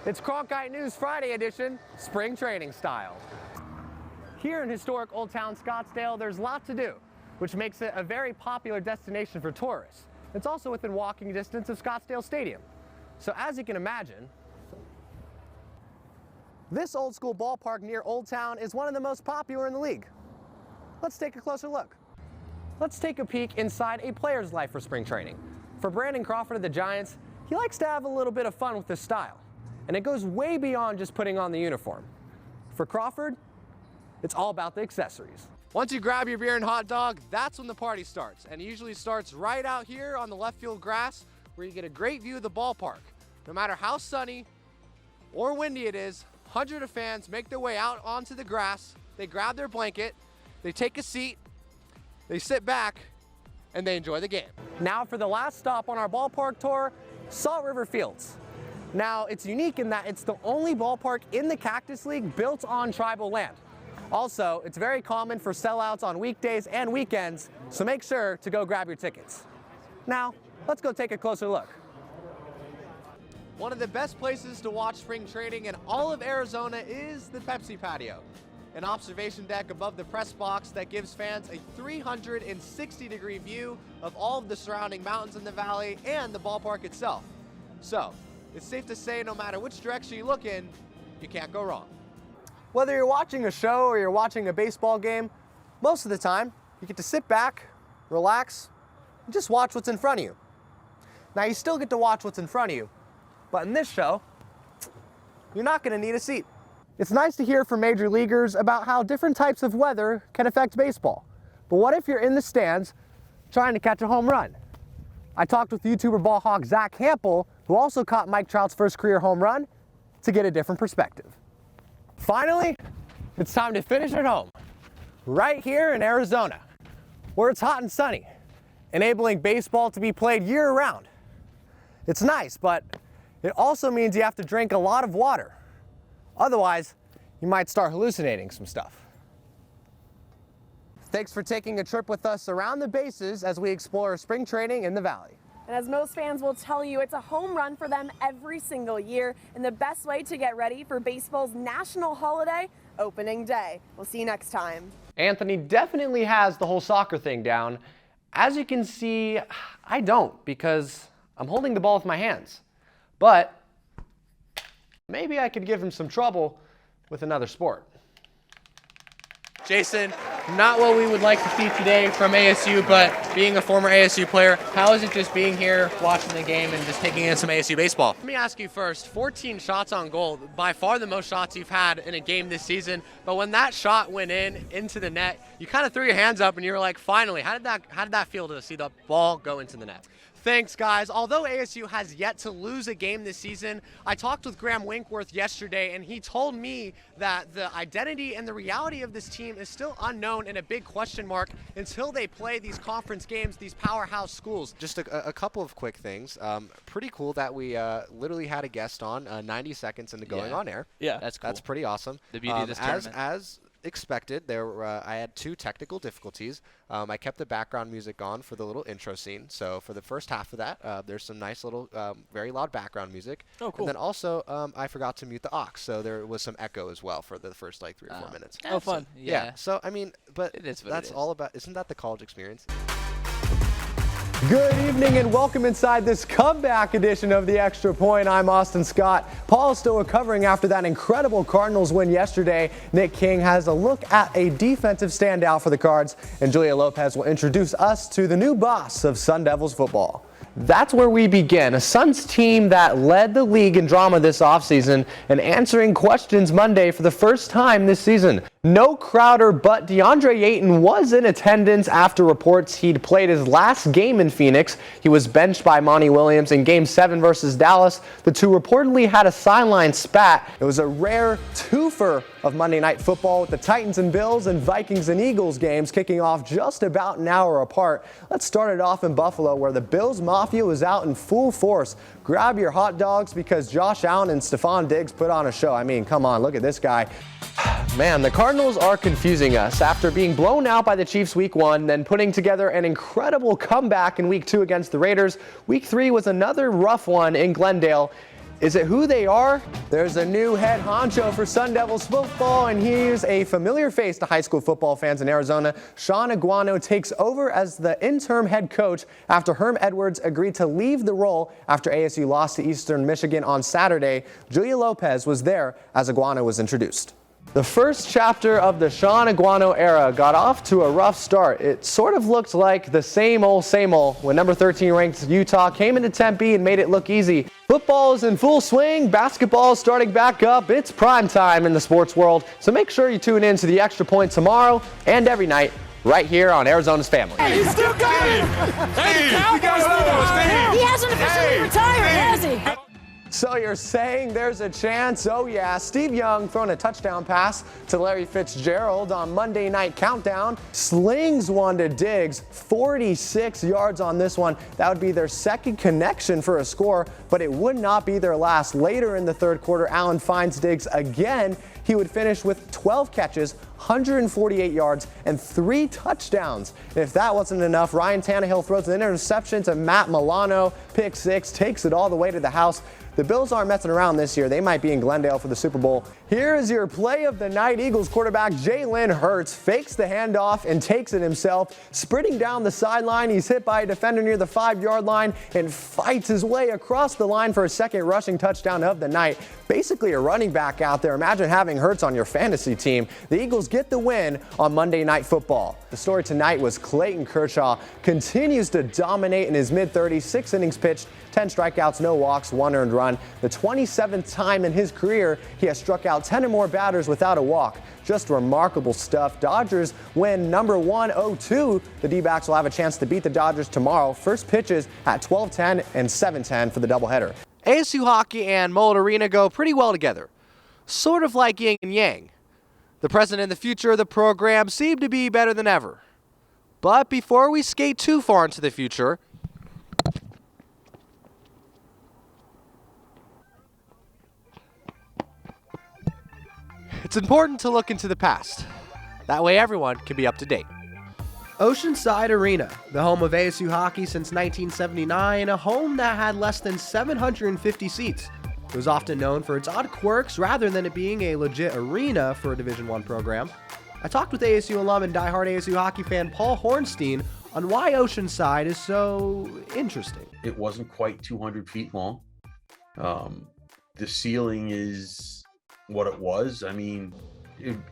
It's Cronkite News Friday edition, spring training style. Here in historic Old Town Scottsdale, there's lots to do, which makes it a very popular destination for tourists. It's also within walking distance of Scottsdale Stadium. So as you can imagine, this old school ballpark near Old Town is one of the most popular in the league. Let's take a closer look. Let's take a peek inside a player's life for spring training. For Brandon Crawford of the Giants, he likes to have a little bit of fun with his style. And it goes way beyond just putting on the uniform. For Crawford, it's all about the accessories. Once you grab your beer and hot dog, that's when the party starts. And it usually starts right out here on the left field grass, where you get a great view of the ballpark. No matter how sunny or windy it is, hundreds of fans make their way out onto the grass. They grab their blanket, they take a seat, they sit back, and they enjoy the game. Now for the last stop on our ballpark tour, Salt River Fields. Now, it's unique in that it's the only ballpark in the Cactus League built on tribal land. Also, it's very common for sellouts on weekdays and weekends, so make sure to go grab your tickets. Now, let's go take a closer look. One of the best places to watch spring training in all of Arizona is the Pepsi patio, an observation deck above the press box that gives fans a 360-degree view of all of the surrounding mountains in the valley and the ballpark itself. So, it's safe to say no matter which direction you look in, you can't go wrong. Whether you're watching a show or you're watching a baseball game, most of the time, you get to sit back, relax, and just watch what's in front of you. Now, you still get to watch what's in front of you, but in this show, you're not going to need a seat. It's nice to hear from major leaguers about how different types of weather can affect baseball. But what if you're in the stands trying to catch a home run? I talked with YouTuber ball hawk Zach Hampel, who also caught Mike Trout's first career home run, to get a different perspective. Finally, it's time to finish at home, right here in Arizona, where it's hot and sunny, enabling baseball to be played year-round. It's nice, but it also means you have to drink a lot of water. Otherwise, you might start hallucinating some stuff. Thanks for taking a trip with us around the bases as we explore spring training in the Valley. And as most fans will tell you, it's a home run for them every single year, and the best way to get ready for baseball's national holiday, opening day. We'll see you next time. Anthony definitely has the whole soccer thing down. As you can see, I don't, because I'm holding the ball with my hands. But maybe I could give him some trouble with another sport. Jason, not what we would like to see today from ASU, but being a former ASU player, how is it just being here, watching the game, and just taking in some ASU baseball? Let me ask you first, 14 shots on goal, by far the most shots you've had in a game this season, but when that shot went into the net, you kind of threw your hands up and you were like, finally, how did that feel to see the ball go into the net? Thanks, guys. Although ASU has yet to lose a game this season, I talked with Graham Winkworth yesterday, and he told me that the identity and the reality of this team is still unknown and a big question mark until they play these conference games, these powerhouse schools. Just a couple of quick things. Pretty cool that we literally had a guest on 90 seconds into going on air. Yeah, that's cool. That's pretty awesome. The beauty of this tournament. As expected, I had two technical difficulties. I kept the background music on for the little intro scene. So for the first half of that, there's some nice little, very loud background music. Oh, cool. And then also, I forgot to mute the aux, so there was some echo as well for the first like 3 or 4 minutes. Oh, fun. Yeah. So I mean, but it is what that's it is. all about. Isn't that the college experience? Good evening and welcome inside this comeback edition of The Extra Point. I'm Austin Scott. Paul is still recovering after that incredible Cardinals win yesterday. Nick King has a look at a defensive standout for the Cards, and Julia Lopez will introduce us to the new boss of Sun Devils football. That's where we begin. A Suns team that led the league in drama this offseason and answering questions Monday for the first time this season. No Crowder, but DeAndre Ayton was in attendance after reports he'd played his last game in Phoenix. He was benched by Monty Williams in Game 7 versus Dallas. The two reportedly had a sideline spat. It was a rare twofer of Monday Night Football with the Titans and Bills and Vikings and Eagles games kicking off just about an hour apart. Let's start it off in Buffalo, where the Bills Mafia was out in full force. Grab your hot dogs because Josh Allen and Stephon Diggs put on a show. I mean, come on, look at this guy. Man, the Cardinals are confusing us. After being blown out by the Chiefs Week 1, then putting together an incredible comeback in Week 2 against the Raiders, Week 3 was another rough one in Glendale. Is it who they are? There's a new head honcho for Sun Devils football, and he's a familiar face to high school football fans in Arizona. Sean Aguano takes over as the interim head coach after Herm Edwards agreed to leave the role after ASU lost to Eastern Michigan on Saturday. Julia Lopez was there as Aguano was introduced. The first chapter of the Sean Aguano era got off to a rough start. It sort of looked like the same old when number 13 ranked Utah came into Tempe and made it look easy. Football is in full swing, basketball is starting back up. It's prime time in the sports world, so make sure you tune in to the Extra Point tomorrow and every night right here on Arizona's Family. Hey, he's still got it! Hey, he hasn't officially retired, has he? So you're saying there's a chance? Oh yeah, Steve Young throwing a touchdown pass to Larry Fitzgerald on Monday Night Countdown. Slings one to Diggs, 46 yards on this one. That would be their second connection for a score, but it would not be their last. Later in the third quarter, Allen finds Diggs again. He would finish with 12 catches, 148 yards, and 3 touchdowns. And if that wasn't enough, Ryan Tannehill throws an interception to Matt Milano. Pick 6, takes it all the way to the house. The Bills aren't messing around this year. They might be in Glendale for the Super Bowl. Here is your play of the night. Eagles quarterback Jalen Hurts fakes the handoff and takes it himself. Sprinting down the sideline, he's hit by a defender near the 5-yard line and fights his way across the line for a second rushing touchdown of the night. Basically a running back out there. Imagine having Hurts on your fantasy team. The Eagles get the win on Monday Night Football. The story tonight was Clayton Kershaw continues to dominate in his mid-30s, 6 innings pitched, 10 strikeouts, no walks, 1 earned run. The 27th time in his career he has struck out 10 or more batters without a walk. Just remarkable stuff. Dodgers win number 102. The D-backs will have a chance to beat the Dodgers tomorrow. First pitches at 12:10 and 7:10 for the doubleheader. ASU hockey and Mullet Arena go pretty well together, sort of like yin and yang. The present and the future of the program seem to be better than ever. But before we skate too far into the future, it's important to look into the past. That way everyone can be up to date. Oceanside Arena, the home of ASU hockey since 1979, a home that had less than 750 seats. It was often known for its odd quirks rather than it being a legit arena for a Division I program. I talked with ASU alum and diehard ASU hockey fan Paul Hornstein on why Oceanside is so interesting. It wasn't quite 200 feet long. The ceiling is what it was. I mean,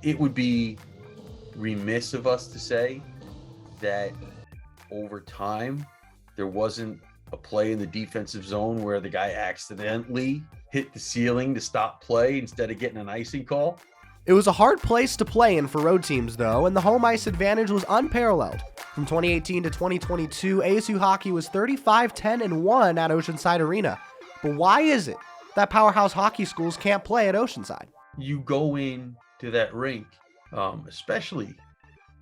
it would be remiss of us to say that over time there wasn't a play in the defensive zone where the guy accidentally hit the ceiling to stop play instead of getting an icing call. It was a hard place to play in for road teams though, and the home ice advantage was unparalleled. From 2018 to 2022, ASU hockey was 35-10-1 at Oceanside Arena. But why is it that powerhouse hockey schools can't play at Oceanside? You go in to that rink, especially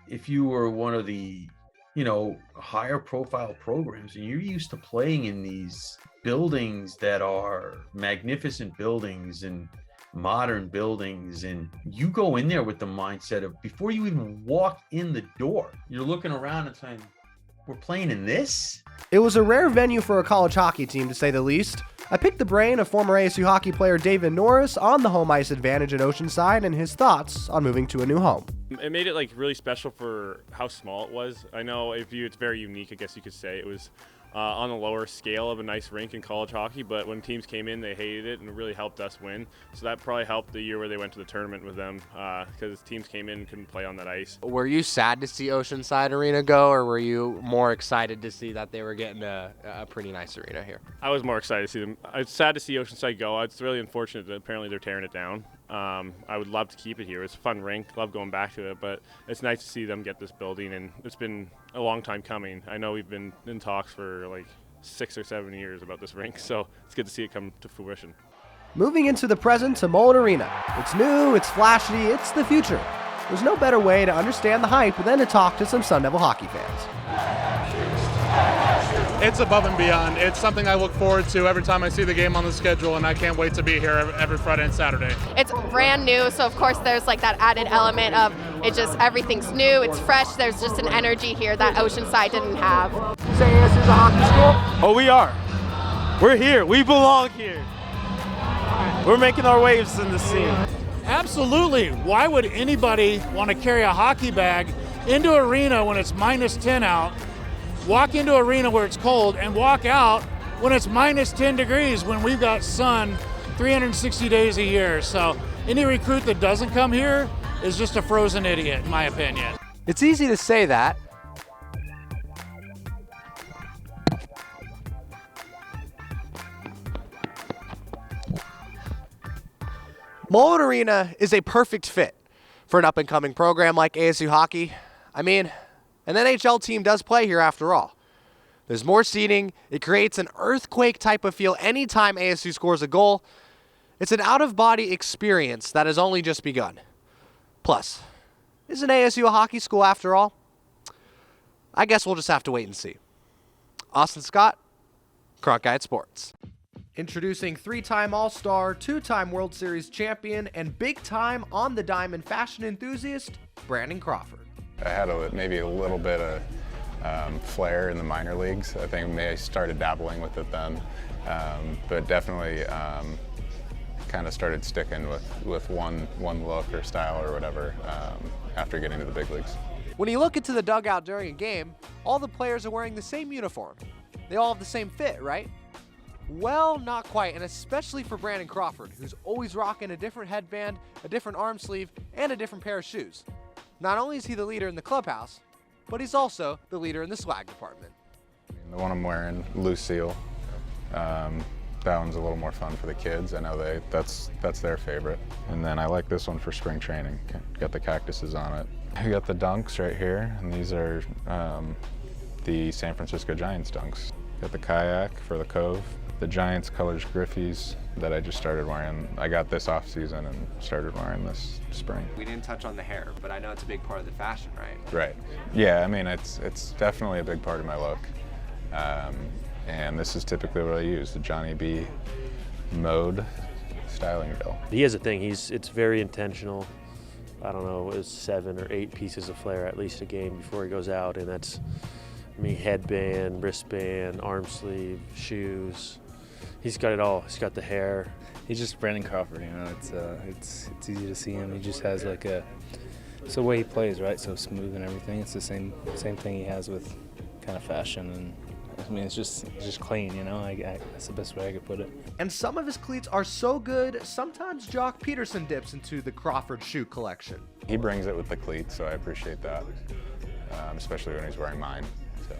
if you were one of the, higher profile programs and you're used to playing in these buildings that are magnificent buildings and modern buildings, and you go in there with the mindset of before you even walk in the door, you're looking around and saying, we're playing in this? It was a rare venue for a college hockey team, to say the least. I picked the brain of former ASU hockey player David Norris on the home ice advantage at Oceanside and his thoughts on moving to a new home. It made it really special for how small it was. I know it's very unique, I guess you could say. It was on a lower scale of a nice rink in college hockey, but when teams came in, they hated it, and it really helped us win. So that probably helped the year where they went to the tournament with them, because teams came in and couldn't play on that ice. Were you sad to see Oceanside Arena go, or were you more excited to see that they were getting a pretty nice arena here? I was more excited to see them. I was sad to see Oceanside go. It's really unfortunate that apparently they're tearing it down. I would love to keep it here. It's a fun rink. Love going back to it, but it's nice to see them get this building, and it's been a long time coming. I know we've been in talks for 6 or 7 years about this rink, so it's good to see it come to fruition. Moving into the present to Mullet Arena. It's new, it's flashy, it's the future. There's no better way to understand the hype than to talk to some Sun Devil hockey fans. It's above and beyond. It's something I look forward to every time I see the game on the schedule, and I can't wait to be here every Friday and Saturday. It's brand new, so of course there's that added element of everything's new, it's fresh, there's just an energy here that Oceanside didn't have. You say ASU's a hockey school? Oh, we are. We're here. We belong here. We're making our waves in the scene. Absolutely. Why would anybody want to carry a hockey bag into arena when it's minus 10 out, walk into arena where it's cold, and walk out when it's minus 10 degrees when we've got sun 360 days a year? So any recruit that doesn't come here is just a frozen idiot, in my opinion. It's easy to say that. Mullet Arena is a perfect fit for an up-and-coming program like ASU Hockey. I mean, an NHL team does play here after all. There's more seating. It creates an earthquake type of feel anytime ASU scores a goal. It's an out-of-body experience that has only just begun. Plus, isn't ASU a hockey school after all? I guess we'll just have to wait and see. Austin Scott, Cronkite Sports. Introducing 3-time All-Star, 2-time World Series champion, and big-time on-the-diamond fashion enthusiast, Brandon Crawford. I had maybe a little bit of flair in the minor leagues. I think maybe I started dabbling with it then, but definitely kind of started sticking with one look or style or whatever after getting to the big leagues. When you look into the dugout during a game, all the players are wearing the same uniform. They all have the same fit, right? Well, not quite, and especially for Brandon Crawford, who's always rocking a different headband, a different arm sleeve, and a different pair of shoes. Not only is he the leader in the clubhouse, but he's also the leader in the swag department. The one I'm wearing, Lucille, that one's a little more fun for the kids. I know that's their favorite. And then I like this one for spring training. Got the cactuses on it. I got the dunks right here, and these are the San Francisco Giants dunks. Got the kayak for the Cove. The Giants colors Griffies that I just started wearing. I got this off season and started wearing this spring. We didn't touch on the hair, but I know it's a big part of the fashion, right? Right. Yeah, I mean, it's definitely a big part of my look. And this is typically what I use, the Johnny B Mode styling gel. He has a thing, it's very intentional. I don't know, it's 7 or 8 pieces of flair at least a game before he goes out, and that's, I mean, headband, wristband, arm sleeve, shoes. He's got it all. He's got the hair. He's just Brandon Crawford, you know. It's easy to see him. He just has like it's the way he plays, right? So smooth and everything. It's the same thing he has with kind of fashion, and I mean it's just clean, you know. That's the best way I could put it. And some of his cleats are so good, sometimes Jock Peterson dips into the Crawford shoe collection. He brings it with the cleats, so I appreciate that, especially when he's wearing mine. So.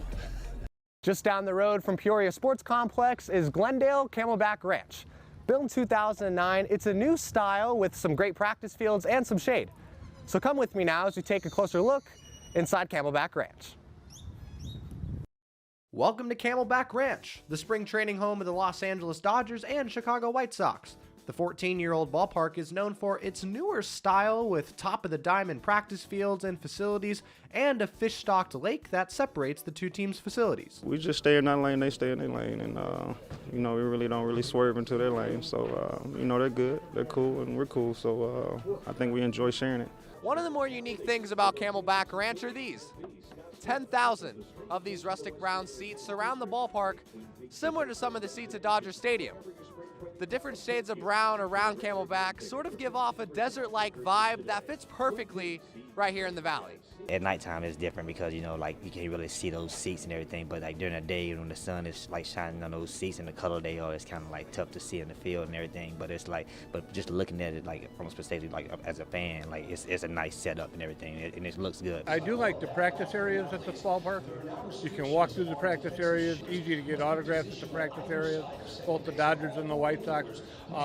Just down the road from Peoria Sports Complex is Glendale Camelback Ranch. Built in 2009, it's a new style with some great practice fields and some shade. So come with me now as we take a closer look inside Camelback Ranch. Welcome to Camelback Ranch, the spring training home of the Los Angeles Dodgers and Chicago White Sox. The 14-year-old ballpark is known for its newer style with top-of-the-diamond practice fields and facilities and a fish-stocked lake that separates the two teams' facilities. We just stay in that lane, they stay in their lane, and you know, we really don't swerve into their lane. So, you know, they're good, they're cool, and we're cool, so I think we enjoy sharing it. One of the more unique things about Camelback Ranch are these. 10,000 of these rustic brown seats surround the ballpark, similar to some of the seats at Dodger Stadium. The different shades of brown around Camelback sort of give off a desert-like vibe that fits perfectly right here in the valley. At nighttime it's different because, you know, like you can't really see those seats and everything, but like during the day when the sun is like shining on those seats and the color they are, it's kind of like tough to see in the field and everything, but it's like, but just looking at it like from a perspective, like as a fan, like it's a nice setup and everything, and it looks good. I do like the practice areas at the ballpark. You can walk through the practice areas, easy to get autographs at the practice areas, both the Dodgers and the White Sox,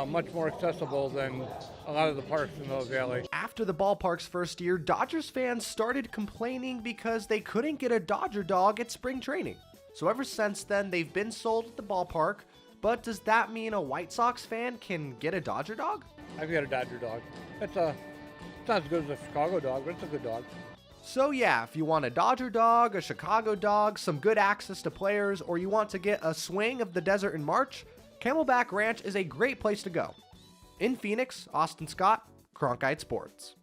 much more accessible than a lot of the parks in the valley. After the ballpark's first year, Dodgers fans started complaining because they couldn't get a Dodger dog at spring training. So ever since then, they've been sold at the ballpark. But does that mean a White Sox fan can get a Dodger dog? I've got a Dodger dog. It's not as good as a Chicago dog, but it's a good dog. So yeah, if you want a Dodger dog, a Chicago dog, some good access to players, or you want to get a swing of the desert in March, Camelback Ranch is a great place to go. In Phoenix, Austin Scott, Cronkite Sports.